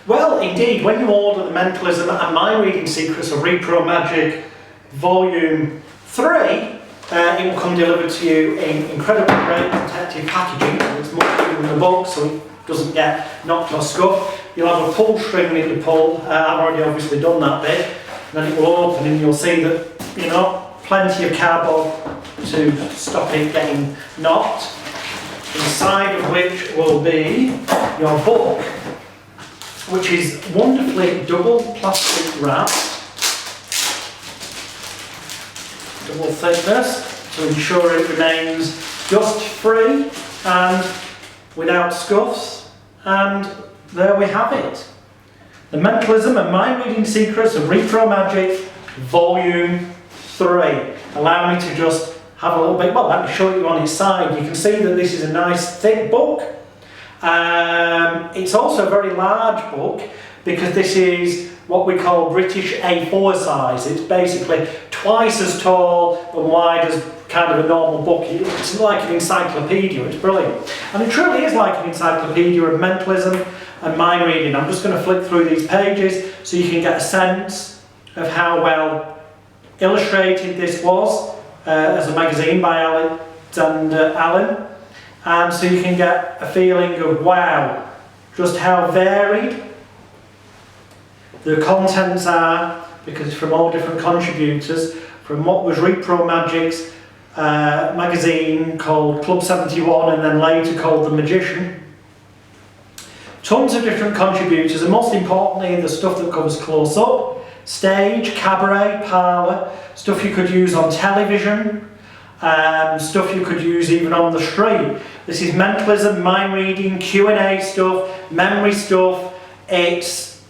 Well, indeed, when you order the Mentalism and Mind Reading Secrets of Repro Magic Volume 3, it will come delivered to you in incredibly great protective packaging. It's much bigger than the book, so it doesn't get knocked or scuffed. You'll have a pull string that you pull. I've already obviously done that bit. And then it will open and you'll see that, you know, plenty of cardboard to stop it getting knocked. Inside of which will be your book, which is wonderfully double plastic wrapped, double thickness, to ensure it remains dust-free and without scuffs. And there we have it. The Mentalism and Mind Reading Secrets of Repro Magic, Volume 3. Allow me to just have a little bit, well, let me show you on its side. You can see that this is a nice thick book. It's also a very large book because this is what we call British A4 size. It's basically twice as tall and wide as kind of a normal book. It's like an encyclopedia. It's brilliant. And it truly is like an encyclopedia of mentalism and mind reading. I'm just going to flick through these pages so you can get a sense of how well illustrated this was as a magazine by Alexander Allen. And so you can get a feeling of, wow, just how varied the contents are, because it's from all different contributors, from what was Repro Magic's magazine called Club 71 and then later called The Magician. Tons of different contributors, and most importantly the stuff that covers close-up, stage, cabaret, parlour, stuff you could use on television, stuff you could use even on the street. This is mentalism, mind reading, Q&A stuff, memory stuff. It's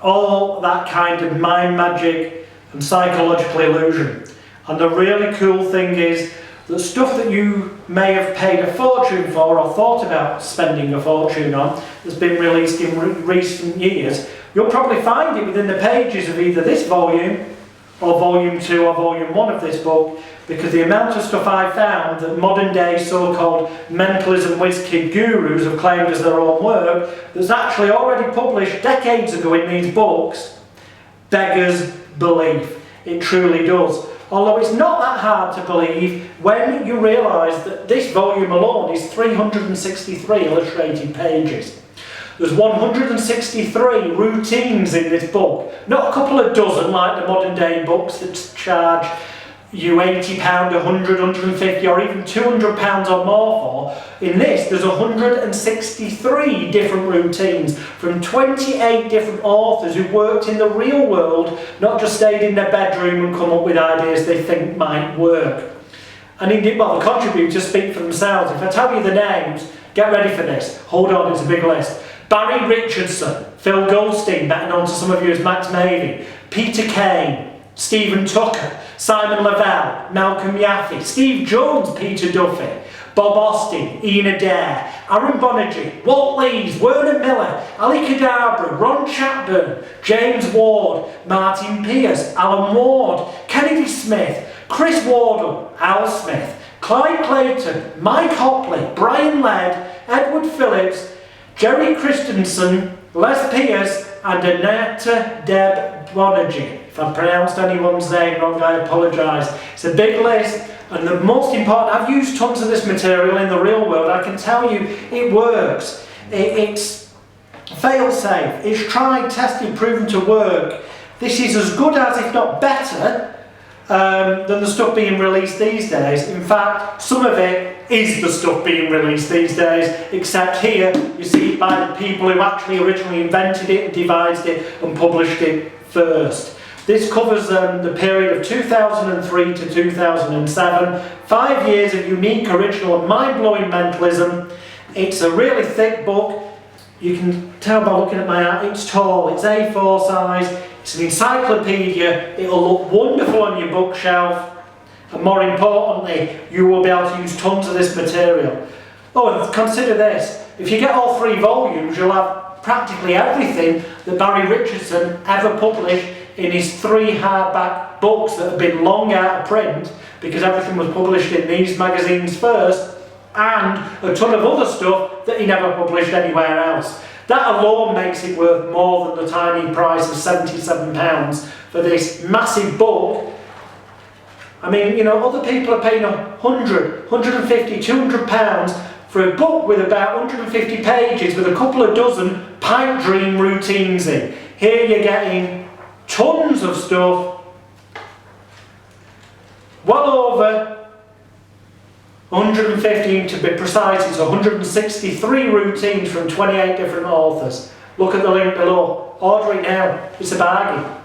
all that kind of mind magic and psychological illusion. And the really cool thing is that stuff that you may have paid a fortune for or thought about spending a fortune on that's been released in recent years, you'll probably find it within the pages of either this volume or volume 2 or volume 1 of this book, because the amount of stuff I found that modern day so-called mentalism whiz kid gurus have claimed as their own work that's actually already published decades ago in these books beggars belief. It truly does. Although it's not that hard to believe when you realise that this volume alone is 363 illustrated pages. There's 163 routines in this book, not a couple of dozen like the modern day books that charge you £80, £100, £150 or even £200 or more for. In this there's 163 different routines from 28 different authors who worked in the real world, not just stayed in their bedroom and come up with ideas they think might work. And indeed, well, the contributors speak for themselves. If I tell you the names, get ready for this. Hold on, it's a big list. Barry Richardson, Phil Goldstein, better known to some of you as Max Mavey, Peter Kane, Stephen Tucker, Simon Lavelle, Malcolm Yaffe, Steve Jones, Peter Duffy, Bob Austin, Ian Adair, Aaron Bonergy, Walt Lees, Werner Miller, Ali Kadabra, Ron Chatburn, James Ward, Martin Pierce, Alan Ward, Kennedy Smith, Chris Wardle, Al Smith, Clyde Clayton, Mike Hopley, Brian Ladd, Edward Phillips, Jerry Christensen, Les Pierce and Annette Deb Bonergy. If I've pronounced anyone's name wrong, I apologise. It's a big list, and the most important, I've used tons of this material in the real world. I can tell you it works. It's fail-safe. It's tried, tested, proven to work. This is as good as, if not better, than the stuff being released these days. In fact, some of it is the stuff being released these days, except here you see it by the people who actually originally invented it and devised it and published it first. This covers the period of 2003 to 2007, 5 years of unique, original and mind-blowing mentalism. It's a really thick book. You can tell by looking at my art, it's tall, it's A4 size, it's an encyclopedia, it'll look wonderful on your bookshelf, and more importantly, you will be able to use tons of this material. Oh, and consider this, if you get all 3 volumes, you'll have practically everything that Barry Richardson ever published in his 3 hardback books that have been long out of print, because everything was published in these magazines first, and a ton of other stuff that he never published anywhere else. That alone makes it worth more than the tiny price of £77 for this massive book. I mean, you know, other people are paying £100, £150, £200 for a book with about 150 pages with a couple of dozen pipe dream routines in. Here you're getting tons of stuff, well over 115 to be precise. It's 163 routines from 28 different authors. Look at the link below. Order it now. It's a bargain.